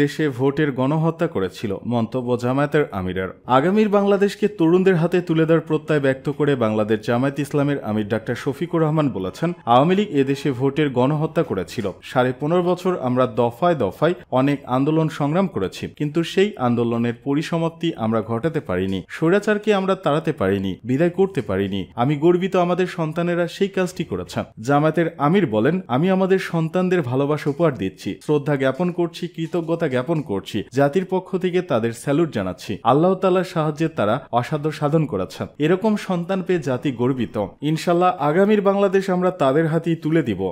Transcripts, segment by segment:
দেশে ভোটের গণহত্যা করেছিল মন্তব্য জামায়াতের আমিরের। আগামীর বাংলাদেশকে তরুণদের হাতে তুলে দেওয়ার প্রত্যয় ব্যক্ত করে বাংলাদেশ জামায়াত ইসলামের আমির ডাক্তার শফিকুর রহমান বলেছেন, আওয়ামী লীগ এদেশে ভোটের গণহত্যা করেছিল। 15.5 বছর আমরা দফায় দফায় অনেক আন্দোলন সংগ্রাম করেছি, কিন্তু সেই আন্দোলনের পরিসমাপ্তি আমরা ঘটাতে পারিনি। স্বৈরাচারকে আমরা তাড়াতে পারিনি, বিদায় করতে পারিনি। আমি গর্বিত আমাদের সন্তানেরা সেই কাজটি করেছেন। জামায়াতের আমির বলেন, আমি আমাদের সন্তানদের ভালোবাসা উপহার দিচ্ছি, শ্রদ্ধা জ্ঞাপন করছি, কৃতজ্ঞতা জ্ঞাপন করছি। জাতির পক্ষ থেকে তাদের স্যালুট জানাচ্ছি। আল্লাহ তাআলার সাহায্যে তারা অসাধ্য সাধন করেছেন। এরকম সন্তান পেয়ে জাতি গর্বিত। ইনশাল্লাহ আগামীর বাংলাদেশ আমরা তাদের হাতেই তুলে দিব।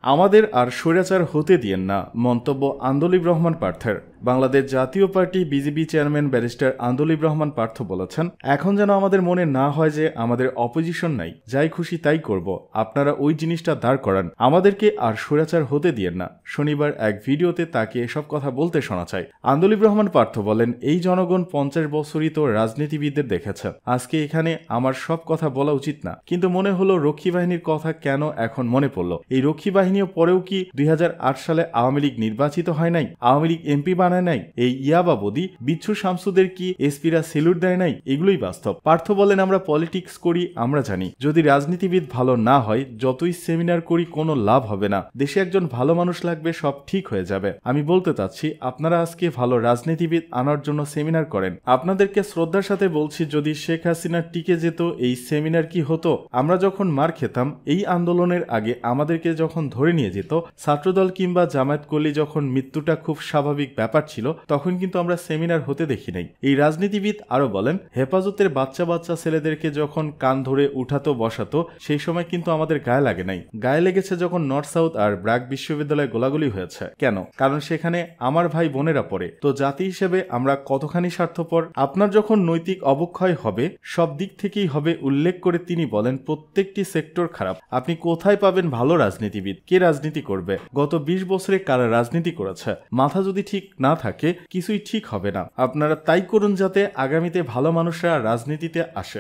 আমাদের আর স্বৈরাচার হতে দিয়েন না, মন্তব্য আন্দোলিব রহমান পার্থের। Bangladesh Jatiya party BJP chairman barrister Andaleeve Rahman Partho বলেছেন, এখন যেন আমাদের মনে না হয় যে আমাদের অপোজিশন নাই, যাই খুশি তাই করব। আপনারা ওই জিনিসটা দাঁড় করান, আমাদেরকে আর স্বৈরাচার হতে দিয়েন না। শনিবার এক ভিডিওতে তাকে এসব কথা বলতে শোনা যায়। আন্দোলিব রহমান পার্থ বলেন, এই জনগণ 50 বছরই তো রাজনীতিবিদদের দেখেছে। আজকে এখানে আমার সব কথা বলা উচিত না, কিন্তু মনে হলো রক্ষী বাহিনীর কথা কেন এখন মনে পড়ল। এই রক্ষী বাহিনীও পরেও কি 2008 সালে আওয়ামী লীগ নির্বাচিত হয় নাই? আওয়ামী লীগ এমপি বানায় নাই? এই ইয়াবাবদি বিচ্ছু শামসুদের কি এসপিরা সেলুট দেয় নাই? এগুলোই বাস্তব। পার্থ বলেন, আমরা পলিটিক্স করি, আমরা জানি যদি রাজনীতিবিদ ভালো না হয়, যতই সেমিনার করি কোনো লাভ হবে না। দেশে একজন ভালো মানুষ লাগবে, সব ঠিক হয়ে যাবে। আমি বলতে চাচ্ছি, আপনারা আজকে ভালো রাজনীতিবিদ আনার জন্য সেমিনার করেন। আপনাদেরকে শ্রদ্ধার সাথে বলছি, যদি শেখ হাসিনা টিকে যেত, এই সেমিনার কি হতো? আমরা যখন মার খেতাম, এই আন্দোলনের আগে আমাদেরকে যখন ধরে নিয়ে যেত, ছাত্রদল কিংবা জামায়াত করলে যখন মৃত্যুটা খুব স্বাভাবিক ব্যাপার ছিল, তখন কিন্তু আমরা সেমিনার হতে দেখি নাই। এই রাজনীতিবিদ আরো বলেন, হেফাজতের বাচ্চা বাচ্চা ছেলেদেরকে যখন কান ধরে উঠাতো বসাতো, সেই সময় কিন্তু আমাদের গায়ে লাগে নাই। গায়ে লেগেছে যখন নর্থ সাউথ আর ব্র্যাক বিশ্ববিদ্যালয়ে গোলাগুলি হয়েছে। কেন? কারণ সেখানে আমার ভাই বোনেরা পড়ে। তো জাতি হিসেবে আমরা কতখানি স্বার্থপর। আপনার যখন নৈতিক অবক্ষয় হবে, সব দিক থেকেই হবে। উল্লেখ করে তিনি বলেন, প্রত্যেকটি সেক্টর খারাপ। আপনি কোথায় পাবেন ভালো রাজনীতিবিদ? কে রাজনীতি করবে? গত 20 বছরে কারা রাজনীতি করেছে? মাথা যদি ঠিক না থাকে, কিছুই ঠিক হবে না। আপনারা তাই করুন যাতে আগামীতে ভালো মানুষরা রাজনীতিতে আসে।